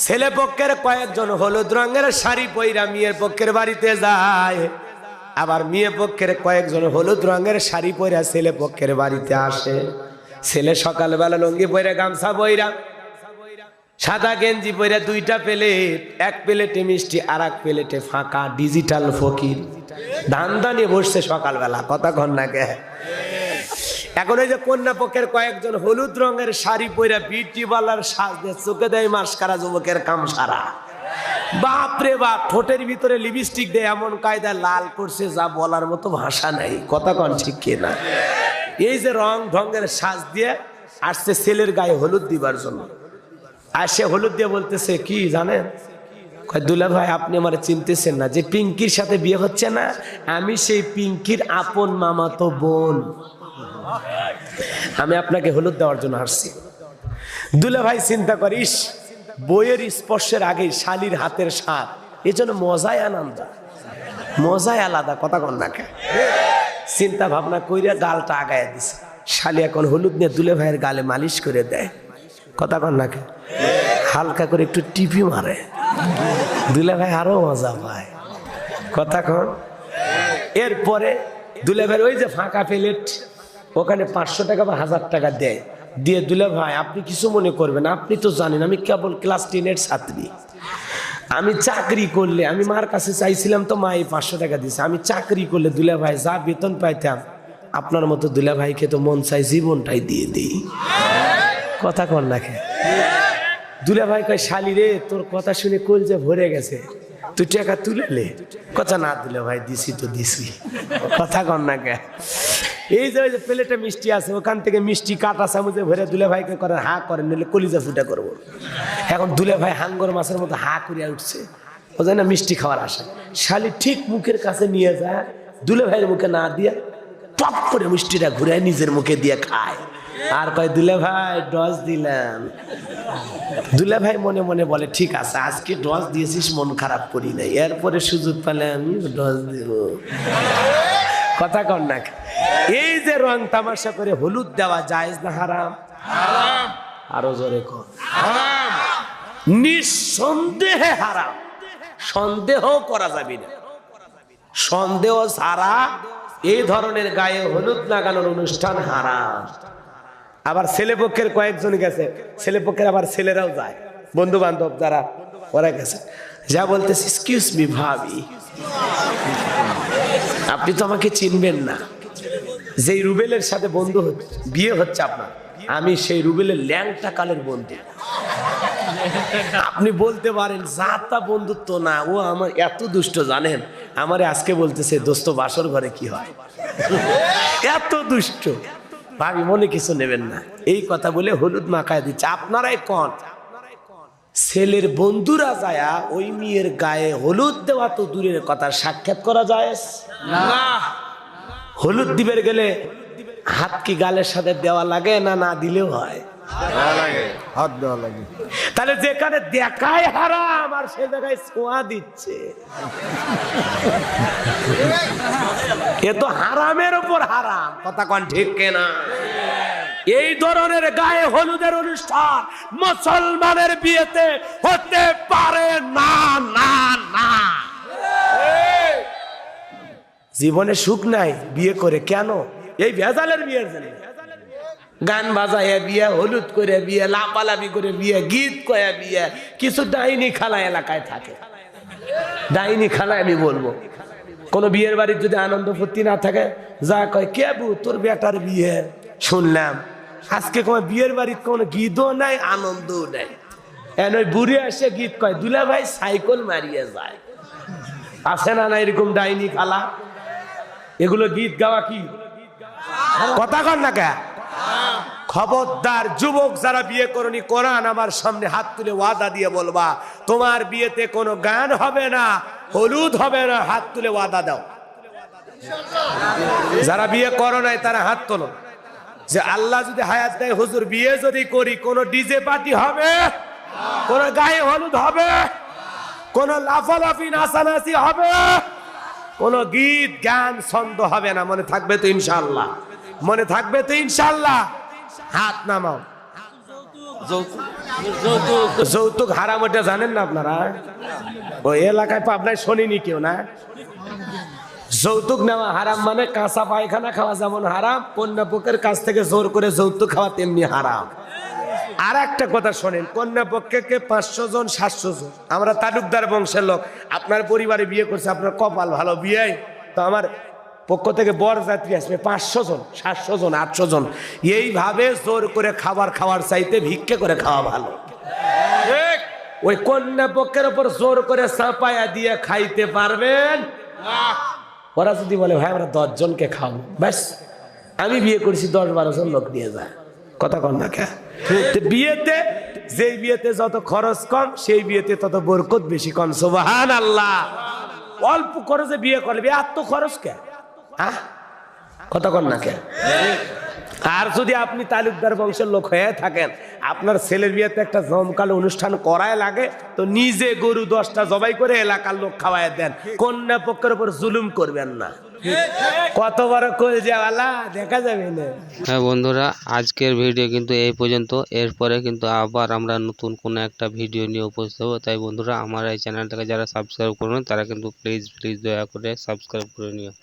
ছেলে পক্ষের কয়েকজন হলুদ রঙের শাড়ি পইরা মেয়ের পক্ষের বাড়িতে যায়, আবার মেয়ে পক্ষের কয়েকজন হলুদ রঙের শাড়ি পইরা ছেলে পক্ষের বাড়িতে আসে। ছেলে সকালবেলা লুঙ্গি পইরা গামছা পইরা সাদা গেঞ্জি পইরা দুইটা প্লেট, এক প্লেটে মিষ্টি আর এক প্লেটে ফাঁকা, ডিজিটাল ফকির ধান্দা নিয়ে বসছে সকালবেলা। কথা কন না কে? এখন ওই যে কন্যা পক্ষের কয়েকজন হলুদ রঙের শাড়ি পইরা বিউটি পার্লার সাজতে চোখে দেয় মাস্কারা, যুবকের কাম সারা। বাপরে বাপ, ঠোঁটের ভিতরে লিপস্টিক দেয় এমন কায়দা লাল করছে যা বলার মতো ভাষা নাই। কথা কন ঠিক কিনা? এই যে রং ঢঙ্গের সাজ দিয়ে আসছে ছেলের গায়ে হলুদ দিবার জন্য, আর সে হলুদ দিয়ে বলতেছে কি জানেন, দুলা ভাই আপনি আমার চিনতেছেন না, যে পিঙ্কির সাথে বিয়ে হচ্ছে না, আমি সেই পিঙ্কির আপন মামাতো বোন, আমি আপনাকে হলুদ দেওয়ার জন্য আসছি। দুলা ভাই চিন্তা করিস বইয়ের স্পর্শের আগে শালির হাতের স্বাদ, এই জন্য মজাই আনন্দ, মজাই আলাদা। কথা কন না কে? চিন্তা ভাবনা কইরা গালটা আগায় দিছে। শালি এখন হলুদ নিয়ে দুলে ভাইয়ের গালে মালিশ করে দেয়। কথা কন না কে? হালকা করে একটু টিপি মারে, দুলে ভাই আরো মজা পায়। কথা কন? এরপরে দুলে ভাই ওই যে ফাঁকা প্লেট, ওখানে 500 টাকা বা 1000 টাকা দেয়, দিয়ে দুলে ভাই আপনি কিছু মনে করবেন, আপনি তো জানেন আমি কেবল ক্লাস 10-এর ছাত্রী, আমি চাকরি করলে, আমি মার কাছে চাইছিলাম তো মা এই 500 টাকা দিছে, আমি চাকরি করলে দুলে ভাই যা বেতন পাইতাম আপনার মতো দুলে ভাইকে তো মন চাই জীবনটাই দিয়ে দিই। কথা কর না খে? দুলে ভাই কয় শালি রে তোর কথা শুনে কল যে ভরে গেছে, তুই টাকা তুলে কথা না দুলে ভাই দিছি তো দিছি। কথা কর না কে? এই যে ওই যে প্লেটে মিষ্টি আছে ওখান থেকে মিষ্টি কাটা চামচে ভরে দুলে ভাইকে করে হা করেন, নিলে কলিজা ফুটা করবো। এখন দুলে ভাই হাঙ্গর মাছের মতো হা করিয়া উঠছে, ও জানে না মিষ্টি খাওয়ার আশা। শালি ঠিক মুখের কাছে নিয়ে যায়, দুলে ভাইয়ের মুখে না দিয়া টপ করে মিষ্টিটা ঘুরে নিজের মুখে দিয়ে খায়, আর কয় দুলে ভাই ডস দিলাম। দুলে ভাই মনে মনে বলে ঠিক আছে আজকে ডস দিয়েছিস, মন খারাপ করি নাই, এরপরে সুযোগ পেলে আমি ডস দিব। কথা কন না? এই যে রং তামাশা করে হলুদ দেওয়া জায়েজ না হারাম? আরো জোরে কর। নিঃসন্দেহে হারাম, সন্দেহ করা যাবে না। সন্দেহ ছাড়া এই ধরনের গায়ে হলুদ লাগানোর অনুষ্ঠান হারাম। আবার ছেলে পক্ষের কয়েকজন গেছে, ছেলে পক্ষের আবার ছেলেরাও যায়, বন্ধু বান্ধব যারা ওরা গেছে, যা বলতেছে এক্সকিউজ মি ভাবি, আপনি তো আমাকে চিনবেন না, যেই রুবেলের সাথে বন্ধু বিয়ে হচ্ছে আপনার, আমি সেই রুবেলের ল্যাংটা কালের বন্ধু। আপনি বলতে পারেন যাতা বন্ধুত্ব না, ও আমার এত দুষ্ট জানেন, আমারে আজকে বলতেছে দোস্ত বাসর ঘরে কি হয়, এত দুষ্ট। ভাবি মনে কিছু নেবেন না, এই কথা বলে হলুদ মাখায় দিচ্ছে। আপনারাই কন ছেলের বন্ধুরা যায়া ওই মেয়ের গায়ে হলুদ দেওয়া তো দূরের কথা, সাক্ষাৎ করা যায় না। হলুদ দিবের গেলে হাত কি গালের সাথে দেওয়া লাগে না, না দিলেও হয়? হাত দেওয়া লাগে। তাহলে যেখানে দেখায় হারাম আর সে জায়গায় ছোঁয়া দিচ্ছে, এ তো হারামের উপর হারাম। কথা কন ঠিক কিনা? এই ধরনের গায়ে হলুদের অনুষ্ঠান মুসলমানের বিয়েতে হতে পারে না, না না। জীবনে সুখ নাই বিয়ে করে, কেন? এই ভেজালের বিয়ের জন্য। গান বাজায় বিয়ে, হলুদ করে বিয়ে, লাপালাপি করে বিয়ে, গীত কয়া বিয়ে। কিছু ডাইনি খালা এলাকায় থাকে, ডাইনি খালা আমি বলবো, কোন বিয়ের বাড়ির যদি আনন্দ ফুর্তি না থাকে, যা কয় কে বু তোর বেটার বিয়ে শুনলাম, আজকে কোন বিয়ের বাড়ির কোনো গীতও নাই, আনন্দও নাই। এন ওই বুড়ি আসে গীত কয়, দুলা ভাই সাইকেল মারিয়ে যায়। আছে না না এরকম ডাইনি খালা? এগুলো গীত গাওয়া কি? কথা কন না কে? খবরদার যুবক যারা বিয়ে করনি, কোরআন আমার সামনে হাত তুলে ওয়াদা দিয়ে বলবা তোমার বিয়েতে কোনো গান হবে না, হলুদ হবে না। হাত তুলে ওয়াদা দাও। যারা বিয়ে করো নাই তারা হাত তোলো, যে আল্লাহ যদি হায়াত দেয় হুজুর বিয়ে যদি করি, কোন ডিজে পার্টি হবে, কোন গায়ে হলুদ হবে, কোন লাফালাফি নাচানাচি হবে, কোন গীত গান ছন্দ হবে না। মনে থাকবে তো ইনশাআল্লাহ? মনে থাকবে তো ইনশাআল্লাহ? হাত নামাও। যৌতুক হারাম, ওটা জানেন না আপনারা? ওই এলাকায় পাবনায় শোনেনি কেউ না? যৌতুক নেওয়া হারাম মানে কাঁচা পায়খানা খাওয়া যেমন হারাম, কন্যাপক্ষের কাছ থেকে জোর করে যৌতুক খাওয়া তেমনি হারাম। আর একটা কথা শোনেন, কন্যাপক্ষকে 500 জন 700 জন, আমরা তালুকদার বংশের লোক, আপনার পরিবারে বিয়ে করছে, আপনার কপাল ভালো, বিয়ে তো আমার পক্ষ থেকে বরযাত্রী আসবে 500 জন 700 জন 800 জন। এইভাবে জোর করে খাবার খাওয়ার চাইতে ভিক্ষে করে খাওয়া ভালো। ওই কন্যা পক্ষের উপর জোর করে চাপায়া দিয়ে খাইতে পারবেন? ওরা যদি বলে ভাই আমরা 10 জনকে খাবো, ব্যাস আমি বিয়ে করেছি 10-12 জন লোক নিয়ে যায়, কথা কন না কে? বিয়েতে যেই বিয়েতে যত খরচ কম সেই বিয়েতে তত বরকত বেশি। কন সুবহানাল্লাহ। অল্প খরচে বিয়ে করবে, এত খরচ কে? হ্যাঁ, কথা কন না কে? আর যদি আপনি তালুকদার বংশের লোক হয়ে থাকেন, আপনার ছেলের বিয়েতে একটা জমকালো অনুষ্ঠান করায় লাগে, তো নিজে গরু 10টা জবাই করে এলাকার লোক খাওয়ায় দেন, কন্যা পক্ষের উপর জুলুম করবেন না। কত বড় কলজাওয়ালা দেখা যাবে না। হ্যাঁ বন্ধুরা, আজকের ভিডিও কিন্তু এই পর্যন্ত। এরপরে কিন্তু আবার আমরা নতুন কোনো একটা ভিডিও নিয়ে উপস্থিত হবো। তাই বন্ধুরা, আমার এই চ্যানেলটাকে যারা সাবস্ক্রাইব করবেন তারা কিন্তু প্লিজ দয়া করে সাবস্ক্রাইব করে নিও।